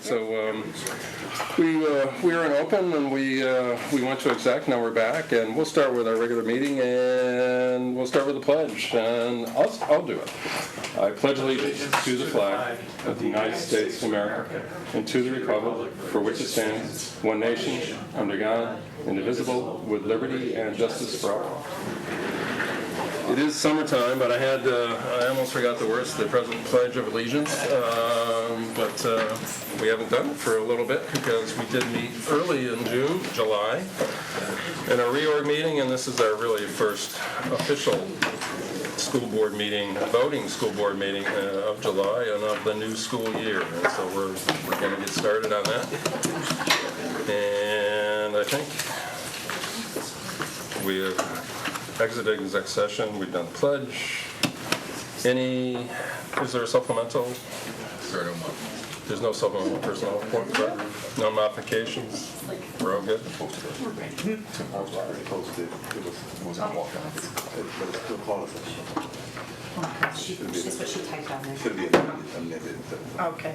So we were in open and we went to exec. Now we're back, and we'll start with our regular meeting, and we'll start with the pledge. And I'll do it. I pledge allegiance to the flag of the United States of America and to the republic for which it stands, one nation under God, indivisible, with liberty and justice for all. It is summertime, but I almost forgot the words, the present Pledge of Allegiance, but we haven't done it for a little bit because we did meet early in July, in a reorg meeting, and this is our really first official school board meeting, voting school board meeting of July and of the new school year, and so we're going to get started on that. And I think we have exited exec session. We've done pledge. Is there a supplemental? There's no supplemental personnel report, correct? No modifications? We're all good? That's what she typed on there. Should be amended. Okay.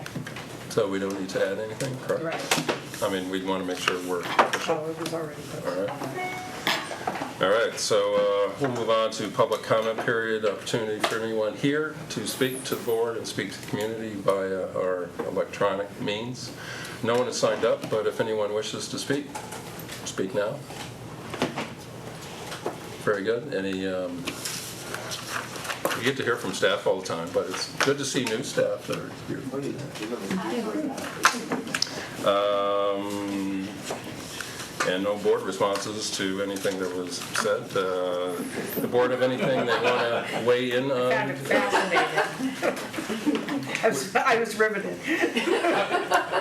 So we don't need to add anything, correct? Right. I mean, we'd want to make sure we're Oh, it was already all posted. right. All right, so we'll move on to public comment period. Opportunity for anyone here to speak to the board and speak to the community via our electronic means. No one has signed up, but if anyone wishes to speak now. Very good. You get to hear from staff all the time, but it's good to see new staff that are here. And no board responses to anything that was said. The board have anything they want to weigh in on? I found it fascinating. I was riveted.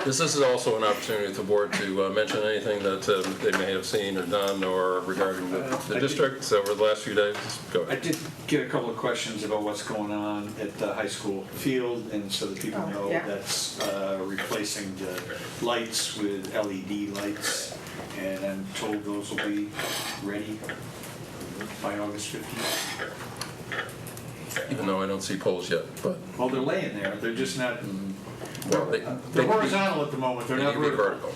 This is also an opportunity for the board to mention anything that they may have seen or done or regarding the district over the last few days. Go ahead. I did get a couple of questions about what's going on at the high school field, and so that people know yeah. that's replacing the lights with LED lights, and I'm told those will be ready by August 15th. Even though I don't see polls yet, but Well, they're laying there, they're just not, well, they're horizontal at the moment, they're not vertical. vertical.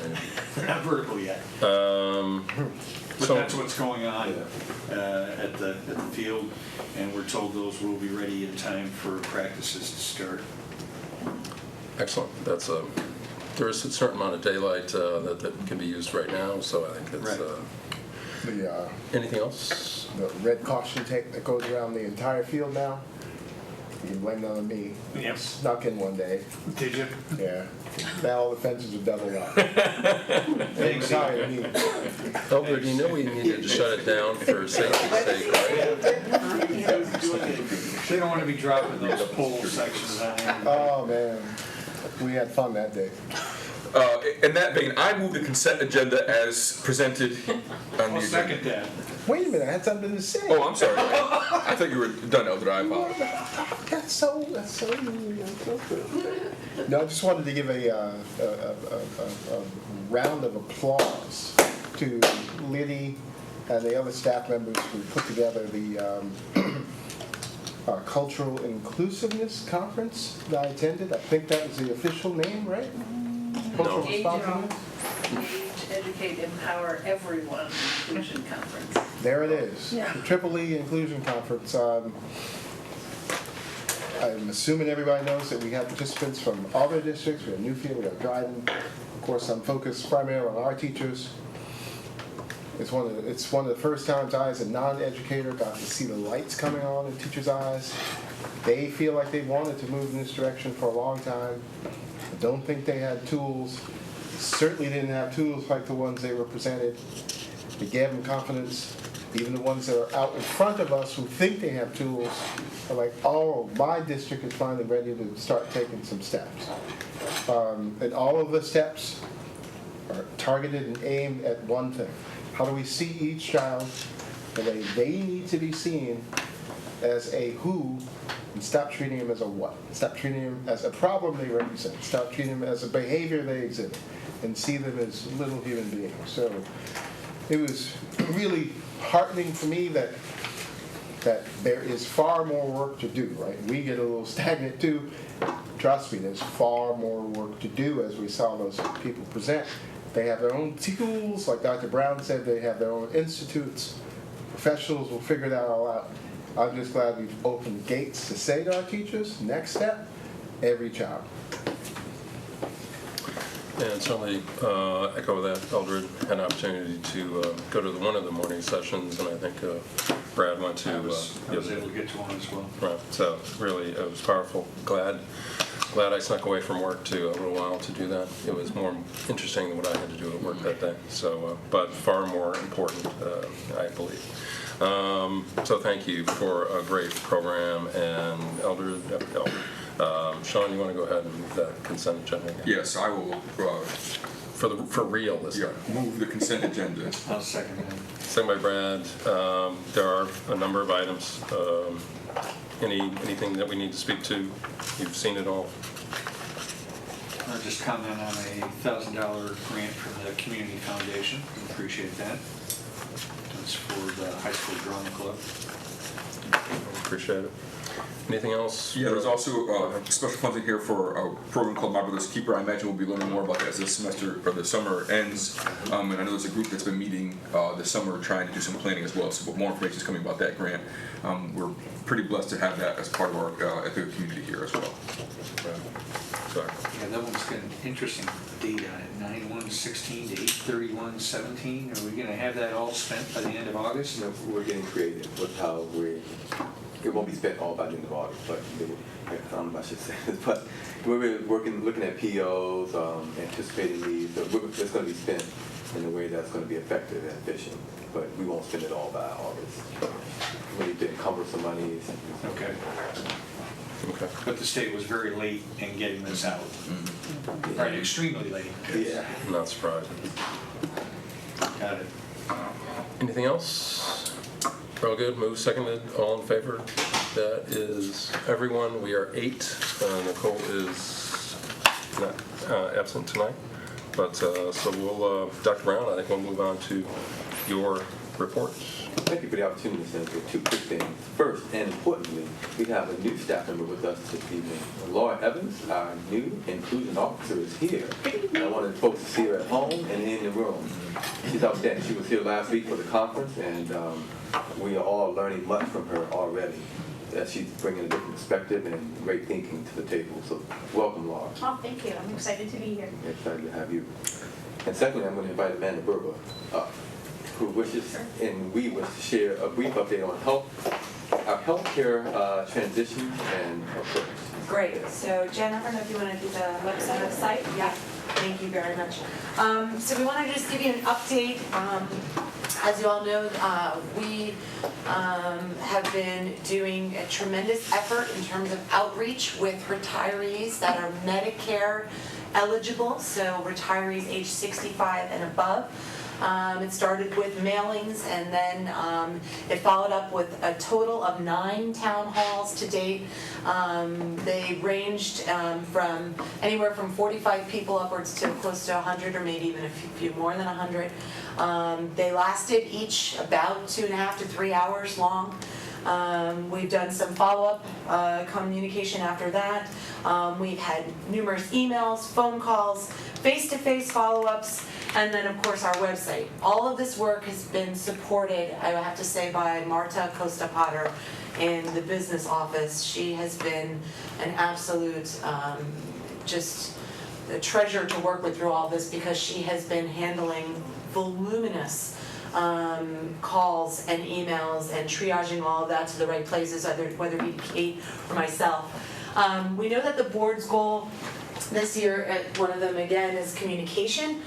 They're not vertical yet. But So- that's what's going on at the field, and we're told those will be ready in time for practices to start. Excellent. That's there is a certain amount of daylight that can be used right now, so I think it's. Right. Anything else? The red caution tape that goes around the entire field now. You can blame that on me. Yes. Snuck in one day. Did you? Yeah. Now all the fences are doubled up. Thanks. Sorry, me. Albert, you know we needed to shut it down for safety's sake, right? They don't want to be dropping those pole sections on there. Oh, man. We had fun that day. In that vein, I move the consent agenda as presented on the I'll agenda. second that. Wait a minute, I had something to say. Oh, I'm sorry. I thought you were done, Elder. I apologize. That's so good. No, I just wanted to give a round of applause to Liddy and the other staff members who put together the Cultural Inclusiveness Conference that I attended. I think that was the official name, right? Cultural Responsiveness? Engage, Educate, Empower Everyone Inclusion Conference. There it is. Yeah. The Triple E Inclusion Conference. I'm assuming everybody knows that we have participants from all their districts. We have Newfield, we have Dryden. Of course, I'm focused primarily on our teachers. It's one of the first times I, as a non-educator, got to see the lights coming on in teachers' eyes. They feel like they wanted to move in this direction for a long time. I don't think they had tools. Certainly didn't have tools like the ones they were presented. It gave them confidence. Even the ones that are out in front of us who think they have tools are like, oh, my district is finally ready to start taking some steps. And all of the steps are targeted and aimed at one thing. How do we see each child the way they need to be seen as a who, and stop treating him as a what? Stop treating him as a problem they represent. Stop treating them as a behavior they exhibit, and see them as little human beings. So it was really heartening for me that that there is far more work to do, right? We get a little stagnant too. Trust me, there's far more work to do as we saw those people present. They have their own tools, like Dr. Brown said, they have their own institutes. Professionals will figure that all out. I'm just glad we've opened gates to say to our teachers, next step, every child. And certainly echo that. Eldred had an opportunity to go to one of the morning sessions, and I think Brad went to. I was able to get to one as well. Right. So really, it was powerful. Glad I snuck away from work too a little while to do that. It was more interesting than what I had to do at work that day. So, but far more important, I believe. So thank you for a great program, and Eldred. Sean, you want to go ahead and move that consent agenda again? Yes, I will, For real this yeah, time. move the consent agenda. I'll second that. Second by Brad. There are a number of items. Anything that we need to speak to? You've seen it all. I'll just comment on a $1,000 grant from the Community Foundation. We appreciate that. That's for the high school drama club. Appreciate it. Anything else? Yeah, there's also special funding here for a program called My Brother's Keeper. I imagine we'll be learning more about that as this semester or the summer ends. And I know there's a group that's been meeting this summer trying to do some planning as well. So more information is coming about that grant. We're pretty blessed to have that as part of our ethical community here as well. Sorry. Yeah, that one's got an interesting date on it, 9/1/16 to 8/31/17. Are we gonna have that all spent by the end of August? You know, we're getting creative with how it won't be spent all by the end of August, but I don't know if I should say this, but we're looking at POs, anticipating needs, so it's going to be spent in a way that's going to be effective and efficient, but we won't spend it all by August. Really big cumbersome monies. Okay. Okay. But the state was very late in getting this out. Right, extremely late. Yeah. Not surprised. Got it. Anything else? All good. Move seconded. All in favor? That is everyone. We are 8. Nicole is not absent tonight, but so we'll. Dr. Brown, I think we'll move on to your reports. Thank you for the opportunity, Senator. 2 quick things. First, and importantly, we have a new staff member with us this evening. Laura Evans, our new inclusion officer, is here. And I wanted folks to see her at home and in the room. She's outstanding. She was here last week for the conference, and we are all learning much from her already. She's bringing a different perspective and great thinking to the table. So welcome, Laura. Oh, thank you. I'm excited to be here. We're excited to have you. And secondly, I'm going to invite Amanda Berber up, who wishes, and we wish to share a brief update on our healthcare transition and approach. Great. So Jen, I don't know if you want to do the website. Yeah. Thank you very much. So we want to just give you an update. As you all know, we have been doing a tremendous effort in terms of outreach with retirees that are Medicare eligible, so retirees age 65 and above. It started with mailings, and then it followed up with a total of 9 town halls to date. They ranged from anywhere from 45 people upwards to close to 100, or maybe even a few more than 100. They lasted each about 2.5 to 3 hours long. We've done some follow-up communication after that. We've had numerous emails, phone calls, face-to-face follow-ups, and then of course our website. All of this work has been supported, I have to say, by Marta Costa-Potter in the business office. She has been an absolute just a treasure to work with through all this, because she has been handling voluminous calls and emails and triaging all of that to the right places, whether it be Kate or myself. We know that the board's goal this year, one of them again, is communication.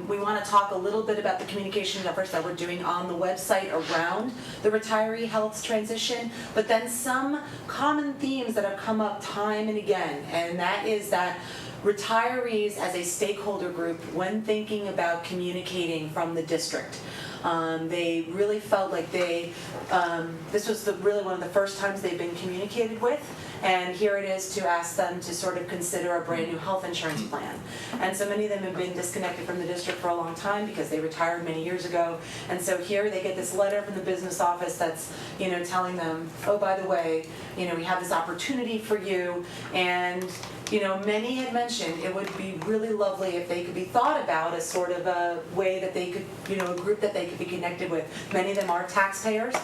We want to talk a little bit about the communication efforts that we're doing on the website around the retiree health transition, but then some common themes that have come up time and again, and that is that retirees as a stakeholder group, when thinking about communicating from the district, They really felt like this was really one of the first times they've been communicated with, and here it is to ask them to sort of consider a brand new health insurance plan. And so many of them have been disconnected from the district for a long time because they retired many years ago. And so here they get this letter from the business office that's, telling them, oh, by the way, we have this opportunity for you. And many had mentioned it would be really lovely if they could be thought about as sort of a way that they could, a group that they could be connected with. Many of them are taxpayers.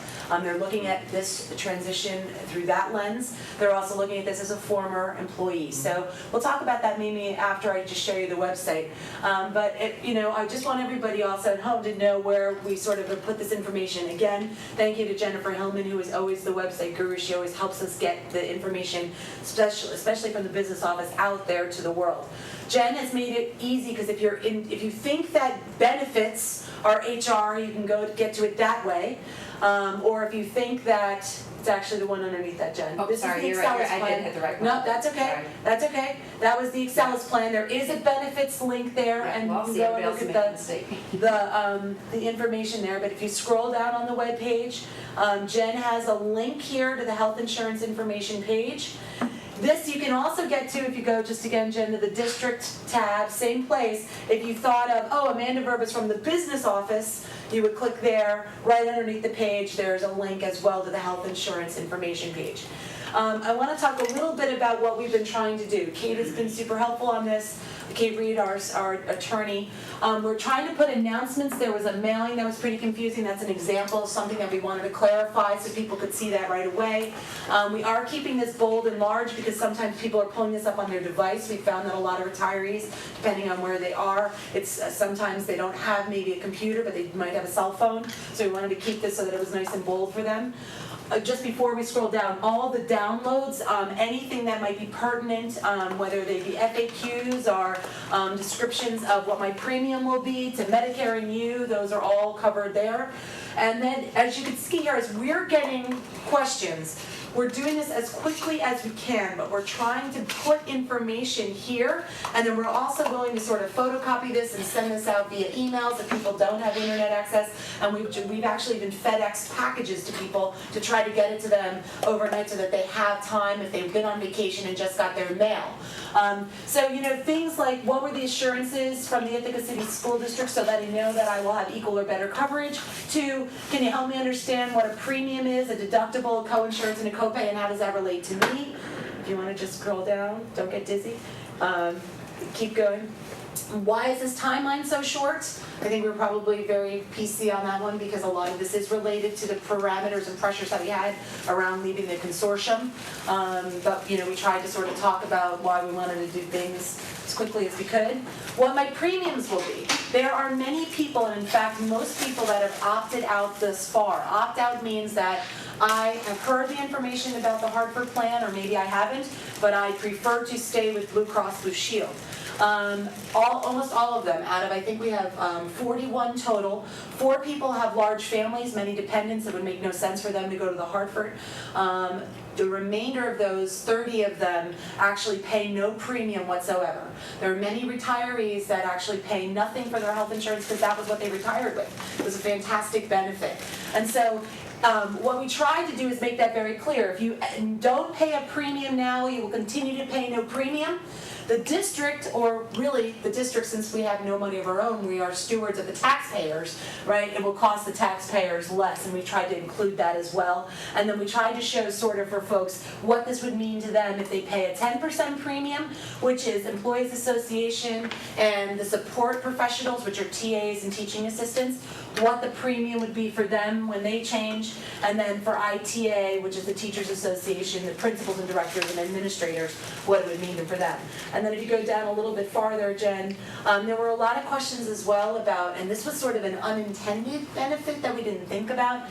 They're looking at this transition through that lens. They're also looking at this as a former employee. So we'll talk about that maybe after I just show you the website. But I just want everybody also at home to know where we sort of have put this information. Again, thank you to Jennifer Hillman, who is always the website guru. She always helps us get the information, especially from the business office, out there to the world. Jen has made it easy because if you think that benefits are HR, you can get to it that way. Or if you think that it's actually the one underneath that, Jen. Oh, this sorry, is the you're right. Excellus I plan. didn't hit the right one. No, that's okay. Sorry. That's okay. That was the Excellus plan. There is a benefits link there, and Well, you see, can go and everybody look else at made a mistake. the information there. But if you scroll down on the web page, Jen has a link here to the health insurance information page. This you can also get to if you go just again, Jen, to the district tab, same place. If you thought of, Amanda Verbis from the business office, you would click there. Right underneath the page, there's a link as well to the health insurance information page. I want to talk a little bit about what we've been trying to do. Kate has been super helpful on this. Kate Reed, our attorney. We're trying to put announcements. There was a mailing that was pretty confusing. That's an example of something that we wanted to clarify so people could see that right away. We are keeping this bold and large because sometimes people are pulling this up on their device. We found that a lot of retirees, depending on where they are, sometimes they don't have maybe a computer, but they might have a cell phone. So we wanted to keep this so that it was nice and bold for them. Just before we scroll down, all the downloads, anything that might be pertinent, whether they be FAQs or descriptions of what my premium will be to Medicare and You, those are all covered there. And then, as you can see here, as we're getting questions, we're doing this as quickly as we can, but we're trying to put information here, and then we're also going to sort of photocopy this and send this out via emails if people don't have internet access, and we've actually even FedEx packages to people to try to get it to them overnight so that they have time if they've been on vacation and just got their mail. So, things like what were the assurances from the Ithaca City School District so that I know that I will have equal or better coverage. 2, can you help me understand what a premium is, a deductible, a co-insurance, and a copay, and how does that relate to me? If you want to just scroll down, don't get dizzy. Keep going. Why is this timeline so short? I think we're probably very PC on that one because a lot of this is related to the parameters and pressures that we had around leaving the consortium. But we tried to sort of talk about why we wanted to do things as quickly as we could. What my premiums will be. There are many people, and in fact most people that have opted out this far. Opt out means that I have heard the information about the Hartford plan, or maybe I haven't, but I prefer to stay with Blue Cross Blue Shield. Almost all of them, out of I think we have 41 total. 4 people have large families, many dependents. It would make no sense for them to go to the Hartford. The remainder of those, 30 of them, actually pay no premium whatsoever. There are many retirees that actually pay nothing for their health insurance because that was what they retired with. It was a fantastic benefit. And so what we tried to do is make that very clear. If you don't pay a premium now, you will continue to pay no premium. The district, or really the district, since we have no money of our own, we are stewards of the taxpayers, right? It will cost the taxpayers less, and we tried to include that as well. And then we tried to show sort of for folks what this would mean to them if they pay a 10% premium, which is Employees Association and the support professionals, which are TAs and teaching assistants, what the premium would be for them when they change, and then for ITA, which is the Teachers Association, the principals and directors and administrators, what it would mean for them. And then if you go down a little bit farther, Jen, there were a lot of questions as well about, and this was sort of an unintended benefit that we didn't think about,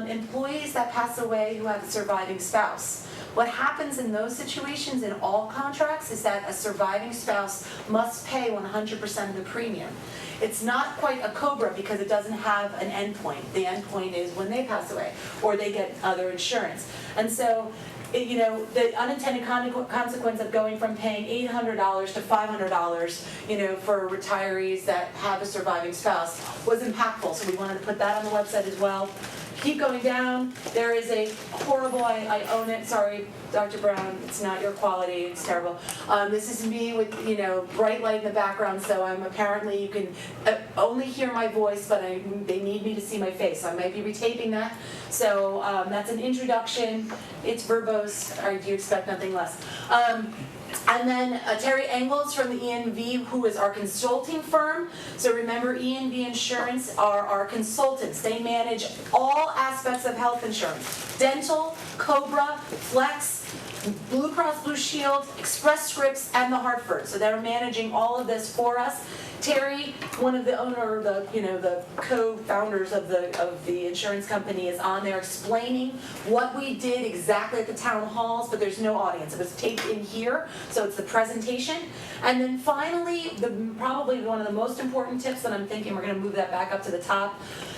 employees that pass away who have a surviving spouse. What happens in those situations in all contracts is that a surviving spouse must pay 100% of the premium. It's not quite a COBRA because it doesn't have an endpoint. The endpoint is when they pass away or they get other insurance. And so, the unintended consequence of going from paying $800 to $500, for retirees that have a surviving spouse was impactful. So we wanted to put that on the website as well. Keep going down. There is a horrible, I own it, sorry, Dr. Brown, it's not your quality, it's terrible. This is me with, bright light in the background, so apparently you can only hear my voice, but they need me to see my face. So I might be retaping that. So that's an introduction. It's verbose, or do you expect nothing less? And then Terry Engels from the ENV, who is our consulting firm. So remember, ENV Insurance are our consultants. They manage all aspects of health insurance: dental, COBRA, Flex, Blue Cross Blue Shield, Express Scripts, and the Hartford. So they're managing all of this for us. Terry, one of the owner, the co-founders of the insurance company, is on there explaining what we did exactly at the town halls, but there's no audience. It was taped in here, so it's the presentation. And then finally, probably one of the most important tips, and I'm thinking we're going to move that back up to the top.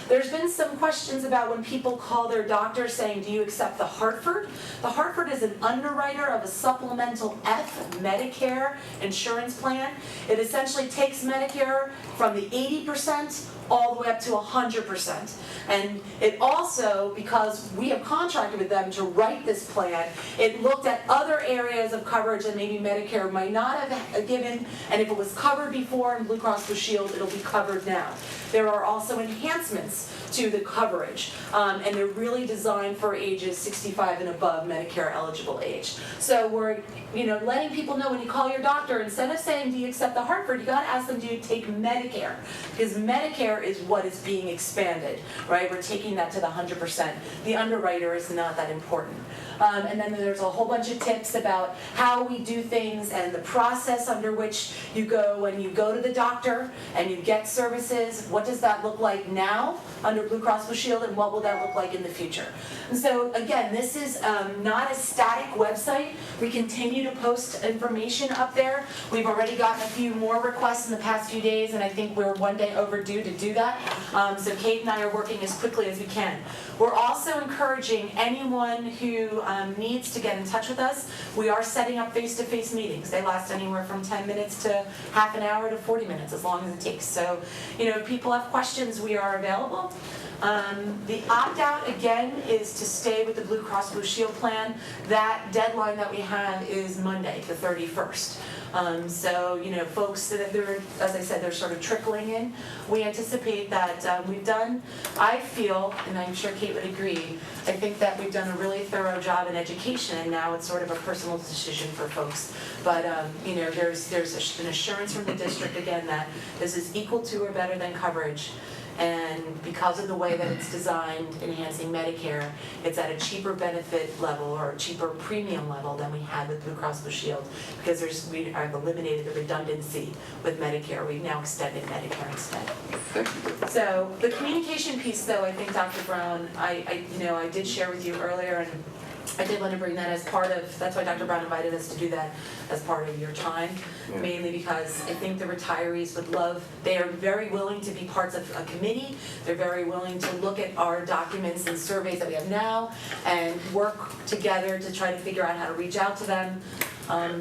There's been some questions about when people call their doctor saying, do you accept the Hartford? The Hartford is an underwriter of a supplemental F Medicare insurance plan. It essentially takes Medicare from the 80% all the way up to 100%. And it also, because we have contracted with them to write this plan, it looked at other areas of coverage that maybe Medicare might not have given, and if it was covered before in Blue Cross Blue Shield, it'll be covered now. There are also enhancements to the coverage, and they're really designed for ages 65 and above, Medicare eligible age. So we're letting people know when you call your doctor, instead of saying, do you accept the Hartford, you gotta ask them, do you take Medicare? Because Medicare is what is being expanded, right? We're taking that to the 100%. The underwriter is not that important. And then there's a whole bunch of tips about how we do things and the process under which you go when you go to the doctor and you get services. What does that look like now under Blue Cross Blue Shield, and what will that look like in the future? And so again, this is not a static website. We continue to post information up there. We've already gotten a few more requests in the past few days, and I think we're one day overdue to do that. So Kate and I are working as quickly as we can. We're also encouraging anyone who needs to get in touch with us. We are setting up face-to-face meetings. They last anywhere from 10 minutes to half an hour to 40 minutes, as long as it takes. So, if people have questions, we are available. The opt-out, again, is to stay with the Blue Cross Blue Shield plan. That deadline that we have is Monday, the 31st. So, folks, as I said, they're sort of trickling in. We anticipate that we've done, I feel, and I'm sure Kate would agree, I think that we've done a really thorough job in education, and now it's sort of a personal decision for folks. But, there's an assurance from the district, again, that this is equal to or better than coverage. And because of the way that it's designed, enhancing Medicare, it's at a cheaper benefit level or a cheaper premium level than we had with Blue Cross Blue Shield, because we have eliminated the redundancy with Medicare. We've now extended Medicare instead. Thank you. So the communication piece, though, I think Dr. Brown, I did share with you earlier, and I did want to bring that as part of, that's why Dr. Brown invited us to do that as part of your time, mainly because I think the retirees would love, they are very willing to be parts of a committee, they're very willing to look at our documents and surveys that we have now and work together to try to figure out how to reach out to them.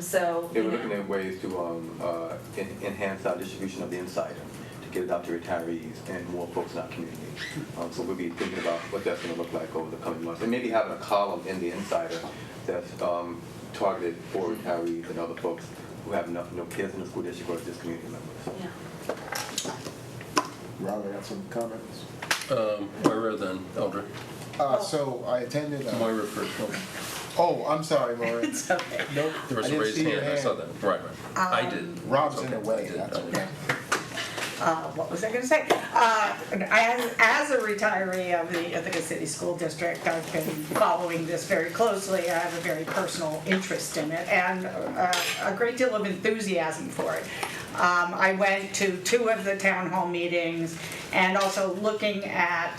So They were looking at ways to enhance our distribution of the insider, to get it out to retirees and more folks in our community. So we'll be thinking about what that's going to look like over the coming months, and maybe having a column in the insider that's targeted for retirees and other folks who have no kids in the school district or just community members. Yeah. Ron, I got some comments. Moira, then Eldred. So I attended. Moira first. Oh, I'm sorry, Maureen. It's okay. Nope. There was I a didn't raised see your hand, I saw that. Right. I did. Rob's It's in the okay. way, I did. that's okay. What was I going to say? As a retiree of the Ithaca City School District, I've been following this very closely. I have a very personal interest in it and a great deal of enthusiasm for it. I went to 2 of the town hall meetings, And also looking at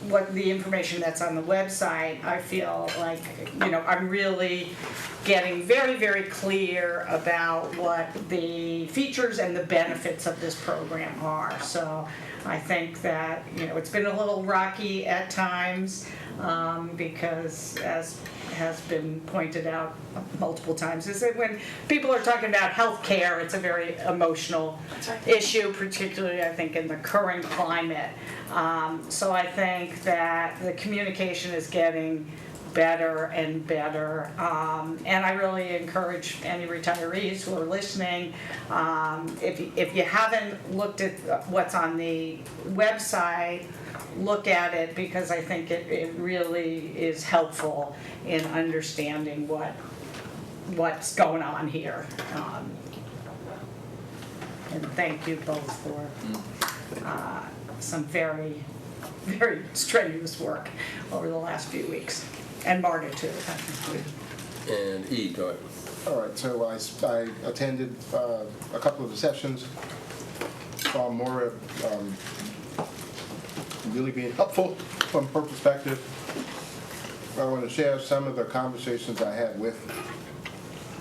what the information that's on the website, I feel like, I'm really getting very, very clear about what the features and the benefits of this program are. So I think that, it's been a little rocky at times because, as has been pointed out multiple times, is that when people are talking about healthcare, it's a very emotional issue, particularly I think in the current climate. So I think that the communication is getting better and better, and I really encourage any retirees who are listening, if you haven't looked at what's on the website, look at it, because I think it really is helpful in understanding what's going on here. And thank you both for some very, very strenuous work over the last few weeks. And Marta too. And E, go ahead. All right, so I attended a couple of the sessions, saw more really being helpful from her perspective. I want to share some of the conversations I had with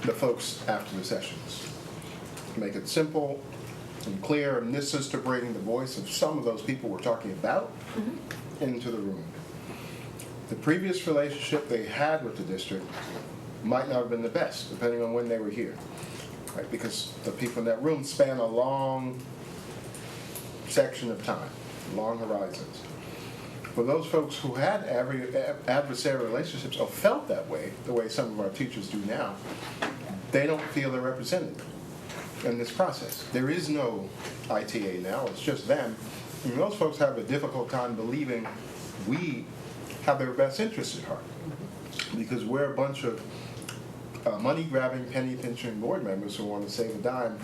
the folks after the sessions. Make it simple and clear, and this is to bring the voice of some of those people we're talking about into the room. The previous relationship they had with the district might not have been the best, depending on when they were here, right? Because the people in that room span a long section of time, long horizons. For those folks who had adversarial relationships or felt that way, the way some of our teachers do now, they don't feel they're represented in this process. There is no ITA now, it's just them. And those folks have a difficult time believing we have their best interests at heart, because we're a bunch of money-grabbing, penny-pinching board members who want to save a dime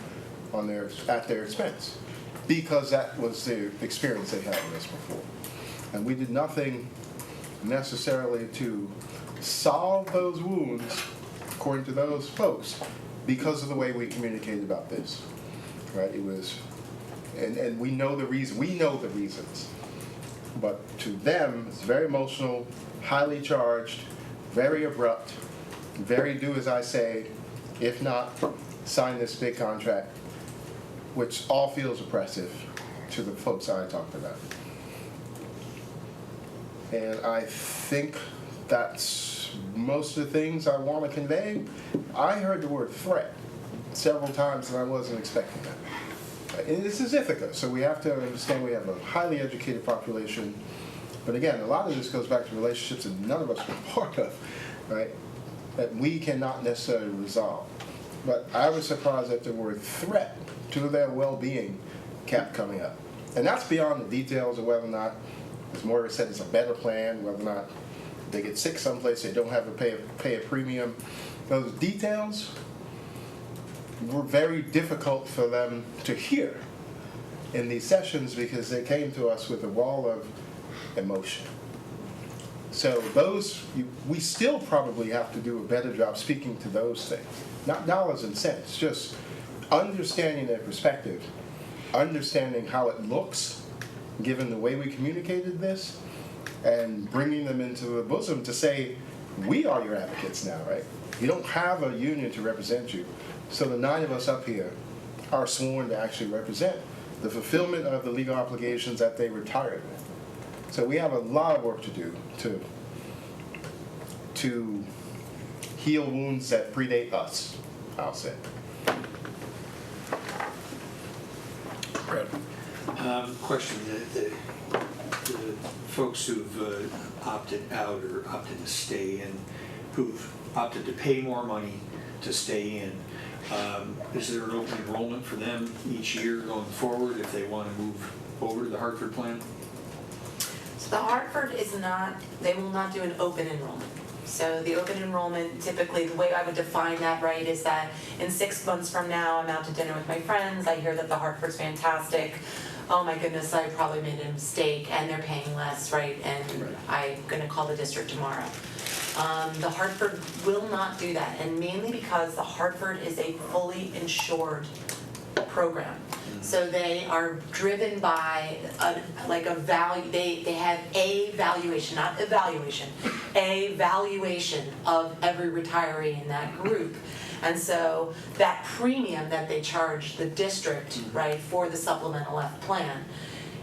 at their expense, because that was the experience they had with us before. And we did nothing necessarily to solve those wounds, according to those folks, because of the way we communicated about this, right? It was, and we know the reason. We know the reasons. But to them, it's very emotional, highly charged, very abrupt, very do as I say, if not, sign this big contract, which all feels oppressive to the folks I talked about. And I think that's most of the things I want to convey. I heard the word threat several times, and I wasn't expecting that. And this is Ithaca, so we have to understand we have a highly educated population. But again, a lot of this goes back to relationships that none of us were part of, right? That we cannot necessarily resolve. But I was surprised that the word threat to their well-being kept coming up. And that's beyond the details of whether or not, as Moira said, it's a better plan, whether or not they get sick someplace, they don't have to pay a premium. Those details were very difficult for them to hear in these sessions, because they came to us with a wall of emotion. So those, we still probably have to do a better job speaking to those things. Not dollars and cents, just understanding their perspective, understanding how it looks, given the way we communicated this, and bringing them into the bosom to say, we are your advocates now, right? You don't have a union to represent you. So the 9 of us up here are sworn to actually represent the fulfillment of the legal obligations that they retired with. So we have a lot of work to do to heal wounds that predate us, I'll say. Brad. Question, the folks who've opted out or opted to stay in, who've opted to pay more money to stay in, is there an open enrollment for them each year going forward if they want to move over to the Hartford plan? So the Hartford is not, they will not do an open enrollment. So the open enrollment, typically, the way I would define that, right, is that in 6 months from now, I'm out to dinner with my friends, I hear that the Hartford's fantastic, oh my goodness, I probably made a mistake, and they're paying less, right, and I'm gonna call the district tomorrow. The Hartford will not do that, and mainly because the Hartford is a fully insured program. So they are driven by a value, they have a valuation, not evaluation, a valuation of every retiree in that group. And so that premium that they charge the district, right, for the supplemental F plan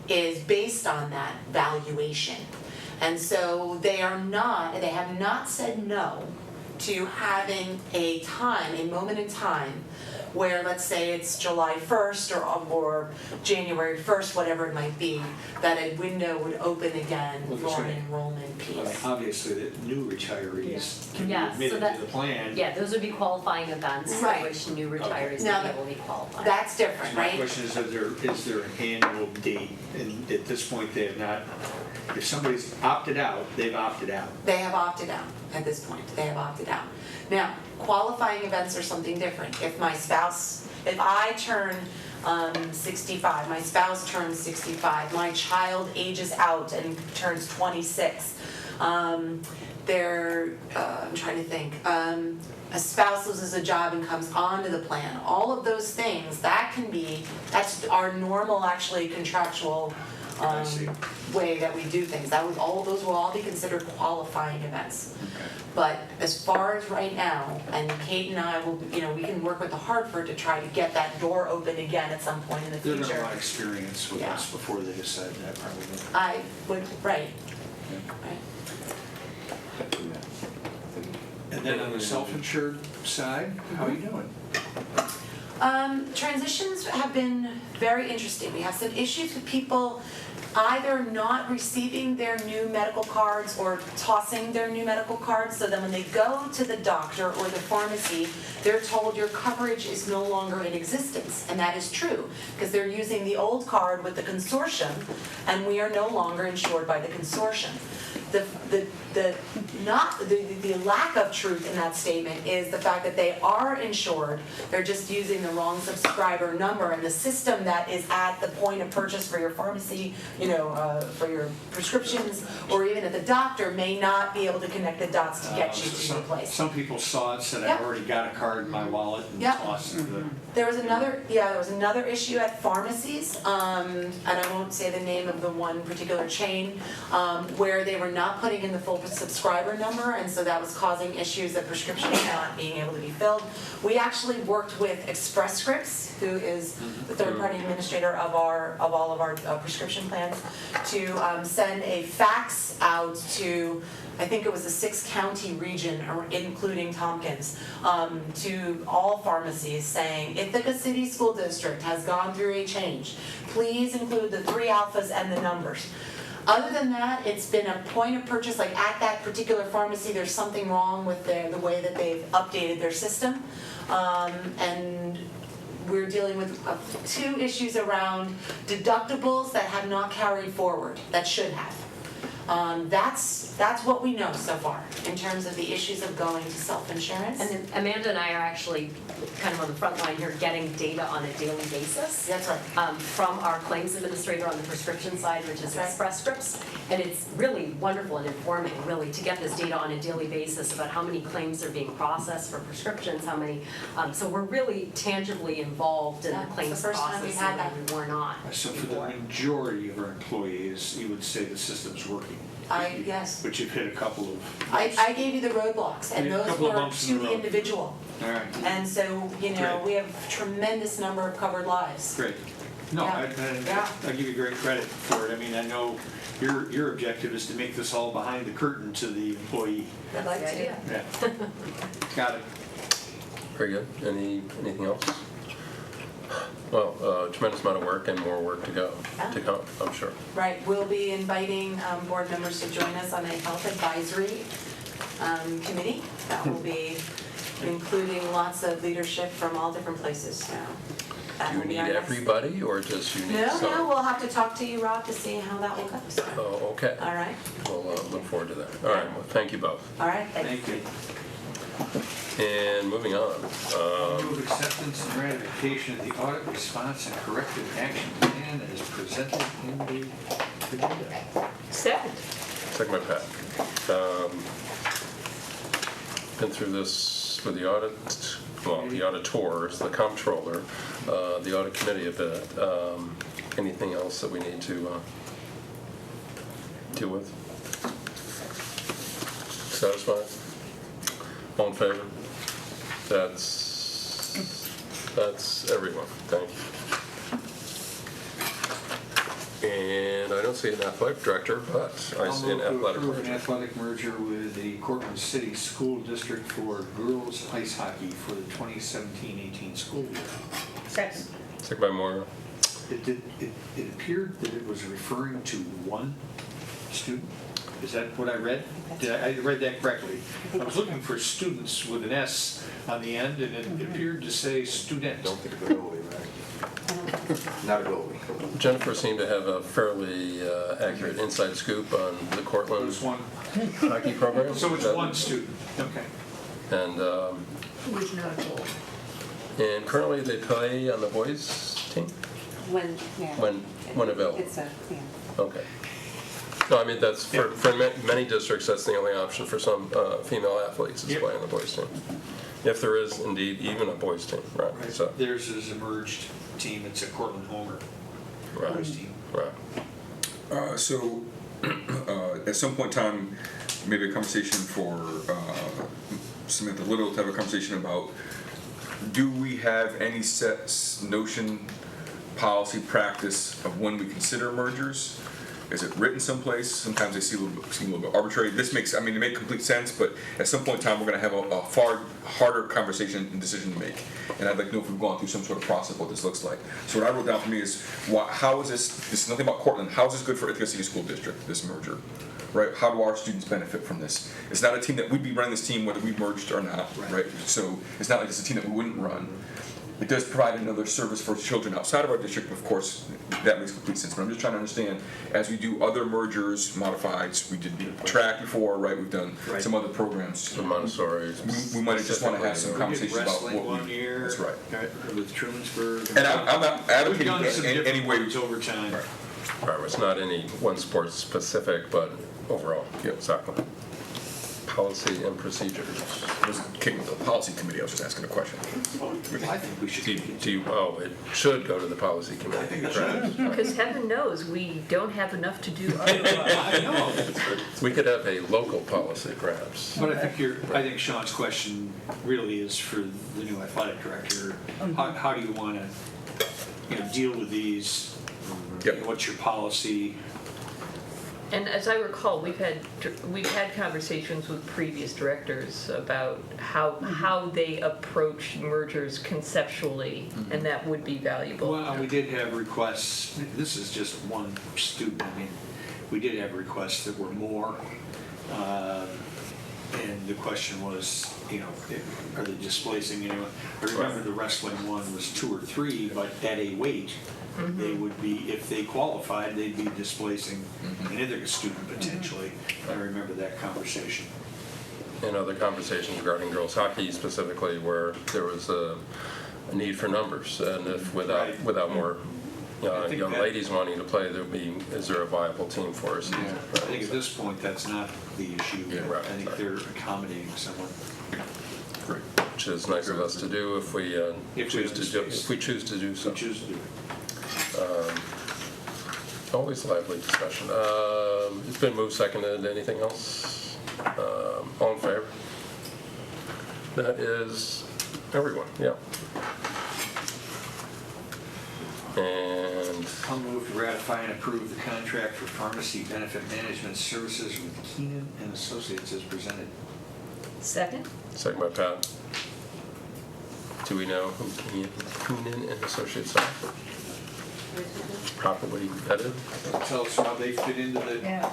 is based on that valuation. And so they have not said no to having a moment in time where, let's say it's July 1st or January 1st, whatever it might be, that a window would open again Well, for an right. enrollment piece. Obviously, the new retirees can be Yeah, so admitted that- to the plan. Yeah, those would be qualifying events for Right. which new retirees Now would be able to be qualified. That's different, My right? question is there an annual date? And at this point, they have not, if somebody's opted out, they've opted out. They have opted out at this point, they have opted out. Now, qualifying events are something different. If I turn 65, my spouse turns 65, my child ages out and turns 26, I'm trying to think, a spouse loses a job and comes onto the plan, all of those things, that's our normal, actually contractual I see. way that we do things. Those will all be considered qualifying events. But as far as right now, and Kate and I will, we can work with the Hartford to try to get that door open again at some point in the They're future. gonna want experience with Yeah. us before they decide that probably. I would, right. And then on the self-insured side, how are you doing? Transitions have been very interesting. We have some issues with people either not receiving their new medical cards or tossing their new medical cards, so then when they go to the doctor or the pharmacy, they're told your coverage is no longer in existence. And that is true, because they're using the old card with the consortium, and we are no longer insured by the consortium. The lack of truth in that statement is the fact that they are insured, they're just using the wrong subscriber number, and the system that is at the point of purchase for your pharmacy, for your prescriptions, or even at the doctor may not be able to connect the dots to get you to your place. Some people saw it, said, I've Yep. already got a card in my wallet and Yep. tossed the. There was another issue at pharmacies, and I won't say the name of the one particular chain, where they were not putting in the full subscriber number, and so that was causing issues of prescriptions not being able to be filled. We actually worked with Express Scripts, who is the third-party administrator of all of our prescription plans, to send a fax out to, I think it was the 6-county region, including Tompkins, to all pharmacies saying, Ithaca City School District has gone through a change. Please include the 3 alphas and the numbers. Other than that, it's been a point of purchase, like at that particular pharmacy, there's something wrong with the way that they've updated their system. And we're dealing with 2 issues around deductibles that have not carried forward, that should have. That's what we know so far in terms of the issues of going to self-insurance. And then Amanda and I are actually kind of on the front line here getting data on a daily basis. That's right. From our claims administrator on the prescription side, which is That's right. Express Scripts. And it's really wonderful and informing, really, to get this data on a daily basis about how many claims are being processed for prescriptions, how many, so we're really tangibly involved in Yeah, the it's claims the first time process we've had and we were not So for the before. majority of our employees, you would say the system's working? Yes. But you've hit a couple of. I gave you the roadblocks, and You had a those couple of were bumps to in the the road. individual. All right, And so, Great. we have a tremendous number of covered lives. great. No, Yeah. I give you great credit for it. I mean, I know your objective is to make this all behind the curtain to the employee. I'd like Good to. idea. Yeah. Got it. Very good. Anything else? Well, tremendous amount of work and more work to come, I'm sure. Right, we'll be inviting board members to join us on a health advisory committee that will be including lots of leadership from all different places, so. that Do you will be need our next- everybody, or just you need some? No, we'll have to talk to you, Rob, to see how that will go. So, Oh, okay. all right, We'll look forward to that. All right, well, thank you both. all right, Thank you. And moving on, Move acceptance and ratification of the audit response and corrective action plan as presented in the agenda. Second. second by Pat. Been through this discuss with the the auditors, the comptroller, the audit committee a bit. Anything else that we need to deal with? Satisfied? All in favor? That's everyone. Thank you. And I don't see an athletic director, but I see an I'll move to athletic approve an director. athletic merger with the Cortland City School District for girls ice hockey for the 2017-18 school year. Second. Second by Moira. It appeared that it was referring to one student. Is that what I read? Did I read that correctly? I was looking for students with an S on the end, and it appeared to say student. Don't think of a goalie, right? Not a goalie. Jennifer seemed to have a fairly accurate inside scoop on the It Cortland was one. hockey program. So it's one student. Okay. And Who's not a goal? and currently they play on the boys team When, yeah. when available. It's a, yeah. Okay. No, I mean that's for many districts. That's the only option for some female athletes is Yep. playing on the boys team. If there is indeed even a boys team, right? Right. So Theirs is a merged team. It's a Cortland Homer right, boys team. right. So, at some point in time, maybe a conversation for Samantha Little to have a conversation about, do we have any set notion, policy, practice of when we consider mergers? Is it written someplace? Sometimes they seem a little bit arbitrary. This makes, I mean, it makes complete sense, but at some point in time, we're gonna have a far harder conversation and decision to make. And I'd like to know if we've gone through some sort of process of what this looks like. So what I wrote down for me is, how is this is nothing about Cortland, how is this good for Ithaca City School District, this merger? Right, how do our students benefit from this? It's not a team that we'd be running this team whether we merged or not, right? So it's not like it's a team that we wouldn't run. It does provide another service for children outside of our district, of course, that makes complete sense. But I'm just trying to understand, as we do other mergers, modifieds, we did track before, right? We've done Right. some other programs. The Montessori. We might just want to have some specifically, conversations about wrestling what one we. year. That's right. With Trumansburg. And I'm not We've advocating done some any different way. ones over time. Right. Right, it's not any one sport specific, but overall. Yep. Exactly. Policy and procedures. I wasn't kicking the policy committee, I was just asking a question. I think we should. It should go to the policy committee. Because heaven knows, we don't have enough to do otherwise. I know. We could have a local policy, perhaps. But I think Sean's question really is for the new athletic director. How do you want to, deal with these? Yep. What's your policy? And as I recall, we've had conversations with previous directors about how they approach mergers conceptually, and that would be valuable. Well, we did have requests, this is just one student, we did have requests that were more. And the question was, are they displacing anyone? I remember the wrestling one was 2 or 3, but at a weight, they would be, if they qualified, they'd be displacing an Ithaca student potentially. I remember that conversation. And other conversations regarding girls hockey specifically, where there was a need for numbers, and if Right. without more I think young that- ladies wanting to play, is there a viable team for us? I think at this point, that's not the issue. Yeah, right. I think they're accommodating someone. Great. Which is nice of us to do if we choose to do so. We choose to do it. Always lively discussion. It's been moved, seconded. Anything else? All in favor? That is everyone, yeah. And I'll move to ratify and approve the contract for pharmacy benefit management services with Keenan and Associates as presented. Second? second by Pat. Do we know who Keenan and Associates are? Properly vetted? Tell us how they fit into the, Yeah.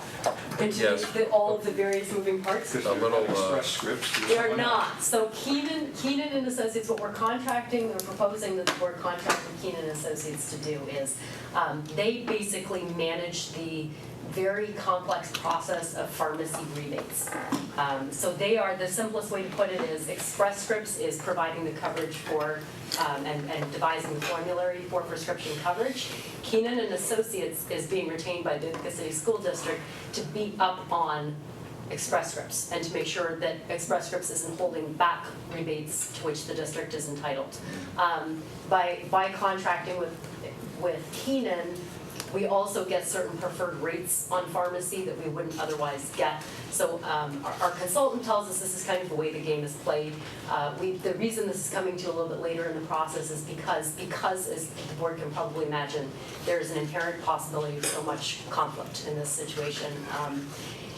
Into Yes. all of the various moving parts. because A they're little, not express scripts. There's They're someone not. So Keenan and Associates, what we're contracting or proposing that the board contract with Keenan and Associates to do is, they basically manage the very complex process of pharmacy rebates. So they are, the simplest way to put it is Express Scripts is providing the coverage for, and devising the formulary for prescription coverage. Keenan and Associates is being retained by the Ithaca City School District to be up on Express Scripts, and to make sure that Express Scripts isn't holding back rebates to which the district is entitled. By contracting with Keenan, we also get certain preferred rates on pharmacy that we wouldn't otherwise get. So our consultant tells us this is kind of the way the game is played. The reason this is coming to a little bit later in the process is because as the board can probably imagine, there's an inherent possibility of so much conflict in this situation.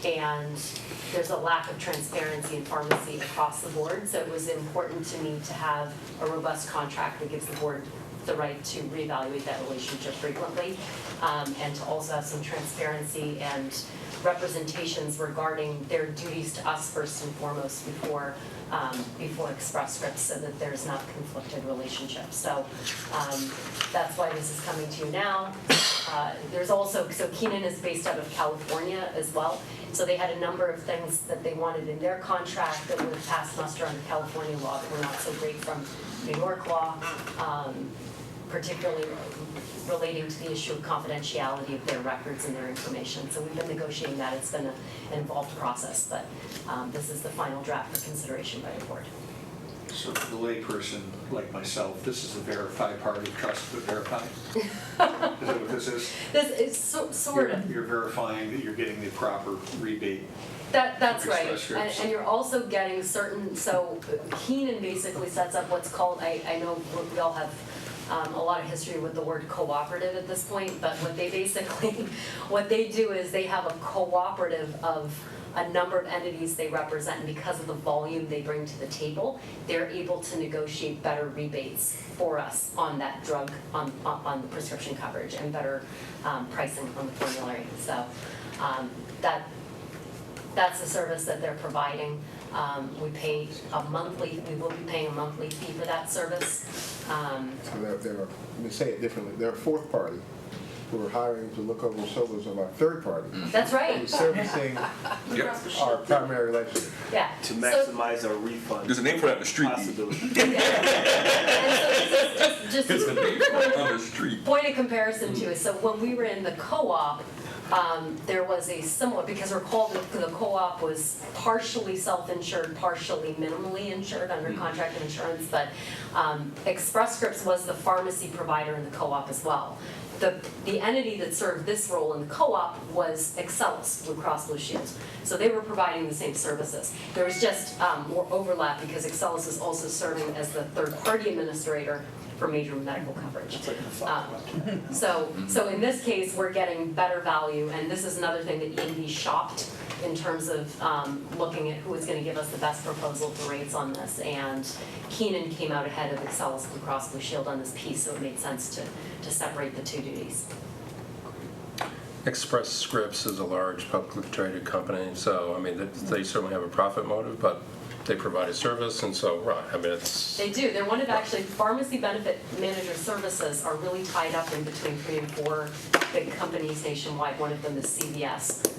And there's a lack of transparency in pharmacy across the board. So it was important to me to have a robust contract that gives the board the right to reevaluate that relationship frequently, and to also have some transparency and representations regarding their duties to us first and foremost before Express Scripts, so that there's not a conflicted relationship. So that's why this is coming to you now. There's also, so Keenan is based out of California as well. So they had a number of things that they wanted in their contract that would have passed muster under California law that were not so great from New York law, particularly relating to the issue of confidentiality of their records and their information. So we've been negotiating that. It's been an involved process, but this is the final draft for consideration by the board. So for the layperson like myself, this is a verified party, trust but verified? Is that what this is? This is sort of. You're verifying that you're getting the proper rebate. That's from right, Express Scripts. and you're also getting certain, so Keenan basically sets up what's called, I know we all have a lot of history with the word cooperative at this point, but what they do is they have a cooperative of a number of entities they represent, and because of the volume they bring to the table, they're able to negotiate better rebates for us on that drug, on the prescription coverage, and better pricing on the formulary. So that's the service that they're providing. We will be paying a monthly fee for that service. So they're, let me say it differently, they're a fourth party who are hiring to look over the shoulders of our third party. That's right. Who's servicing our primary relationship. Yeah. To maximize our refund There's a name for that in the street. possibility. And so just It's a name for that on the street. point of comparison to it, so when we were in the co-op, there was a similar, because recall the co-op was partially self-insured, partially minimally insured under contract of insurance, but Express Scripts was the pharmacy provider in the co-op as well. The entity that served this role in the co-op was Excelis, Blue Cross Blue Shield. So they were providing the same services. There was just more overlap because Excelis is also serving as the third-party administrator for major medical coverage. So in this case, we're getting better value, and this is another thing that E&B shopped in terms of looking at who was going to give us the best proposal for rates on this. And Keenan came out ahead of Excelis Blue Cross Blue Shield on this piece, so it made sense to separate the two duties. Express Scripts is a large publicly traded company, so I mean they certainly have a profit motive, but they provide a service, and so right. I mean it's. They do. They're one of actually pharmacy benefit manager services are really tied up in between 3 and 4 big companies nationwide. One of them is CVS.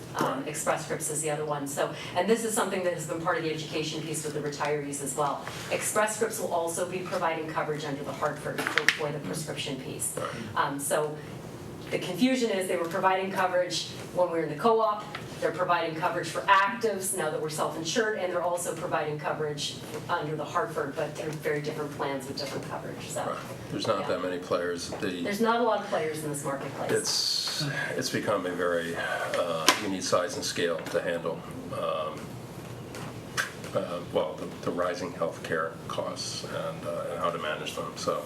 Express Scripts is the other one. So, and this is something that has been part of the education piece with the retirees as well. Express Scripts will also be providing coverage under the Hartford for the prescription piece. So the confusion is they were providing coverage when we were in the co-op. They're providing coverage for actives now that we're self-insured, and they're also providing coverage under the Hartford, but they're very different plans with different coverage. So Right. There's not that many players. There's not a lot of players in this marketplace. It's become a very you need size and scale to handle the rising healthcare costs and how to manage them. So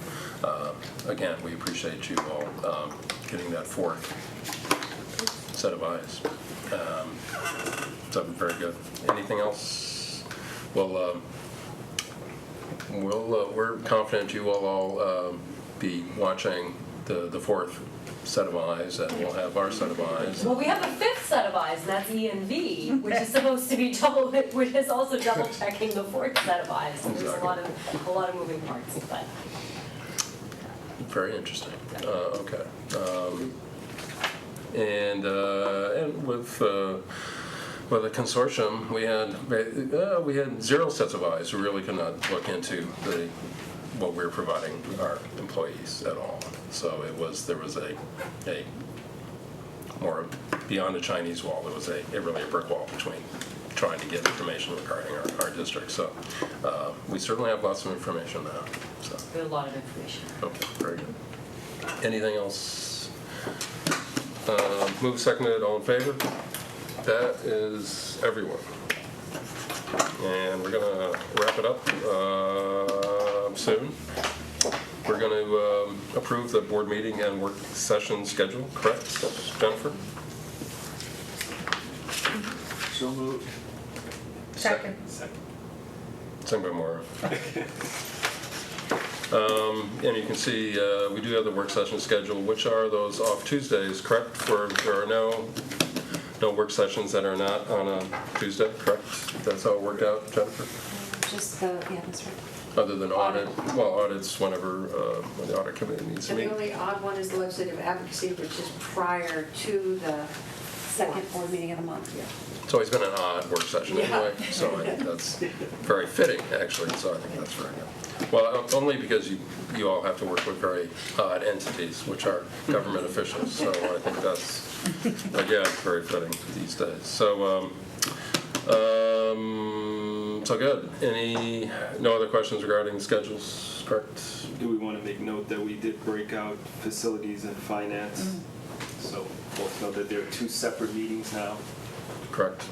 again, we appreciate you all getting that fourth set of eyes. So very good. Anything else? Well, we're confident you will all be watching the fourth set of eyes, and we'll have our set of eyes. Well, we have a 5th set of eyes, and that's E&V, which is supposed to be which is also double checking the 4th set of eyes. So there's a lot of moving parts, but Very interesting. Okay. And with the consortium, we had 0 sets of eyes who really could not look into what we were providing our employees at all. So there was a more beyond a Chinese wall. There was really a brick wall between trying to get information regarding our district. So we certainly have lots of information now. So. We have a lot of information. Okay, very good. Anything else? Move seconded, all in favor? That is everyone. And we're gonna wrap it up soon. We're gonna approve the board meeting and work session schedule, correct, Jennifer? So moved. Second. Second by Maura. And you can see, we do have the work session schedule, which are those off Tuesdays, correct? There are no work sessions that are not on a Tuesday, correct? That's how it worked out, Jennifer? Just the, yeah, that's right. Other than audit, well, audits whenever, when the audit committee needs to And meet. the only odd one is the legislative advocacy, which is prior to the second board meeting of the month. It's always been an odd work session anyway, so I think that's very fitting, actually, so I think that's very good. Well, only because you all have to work with very odd entities, which are government officials, so I think that's, again, very fitting these days. So, so good. No other questions regarding schedules, correct? Do we want to make note that we did break out facilities and finance? So both know that there are two separate meetings now. Correct.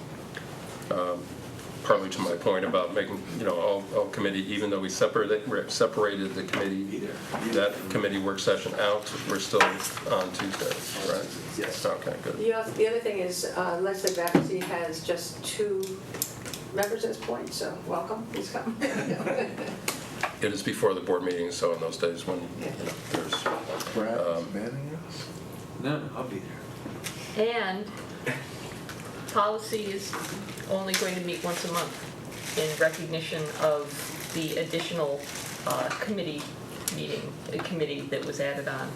Partly to my point about making, all committee, even though we separated the committee, that committee work session out, we're still on Tuesdays, right? Yes. Okay, good. The other thing is legislative advocacy has just 2 members at this point, so welcome, please come. It is before the board meeting, so in those days when, there's, Brad manning us? No, I'll be there. And policy is only going to meet once a month in recognition of the additional committee that was added on.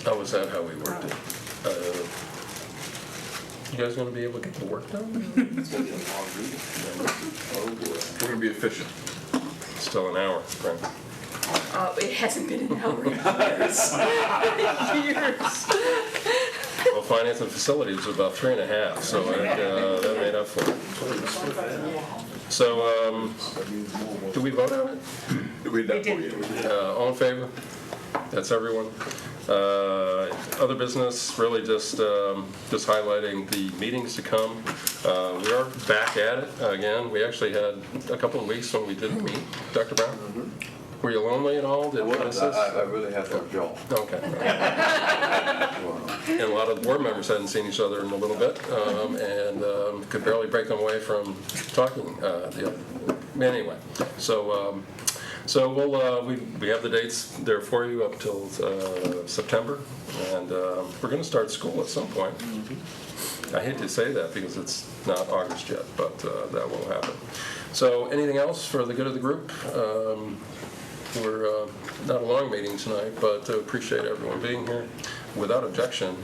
oh, is that how we worked it? You guys gonna be able to get the work done? It's going to be a long meeting. Oh, boy. We're gonna be efficient. Still an hour, right? It hasn't been an hour in years. Well, finance and facilities was about 3.5, so that made up for it. So, do we vote on it? We did. All in favor? That's everyone. Other business, really just highlighting the meetings to come. We are back at it again. We actually had a couple of weeks when we didn't meet. Dr. Brown? Were you lonely at all? Did you miss us? I really have no job. Okay. And a lot of the board members hadn't seen each other in a little bit, and could barely break them away from talking. Anyway, so we'll we have the dates there for you up till September, and we're going to start school at some point. I hate to say that because it's not August yet, but that will happen. So anything else for the good of the group? We're not a long meeting tonight, but appreciate everyone being here. Without objection,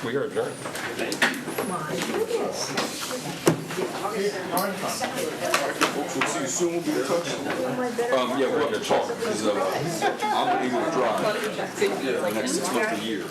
we are adjourned. Folks, we'll see you soon. We'll be in touch. Yeah, we'll have to talk because I'm able to drive. Yeah, the next 6 months a year.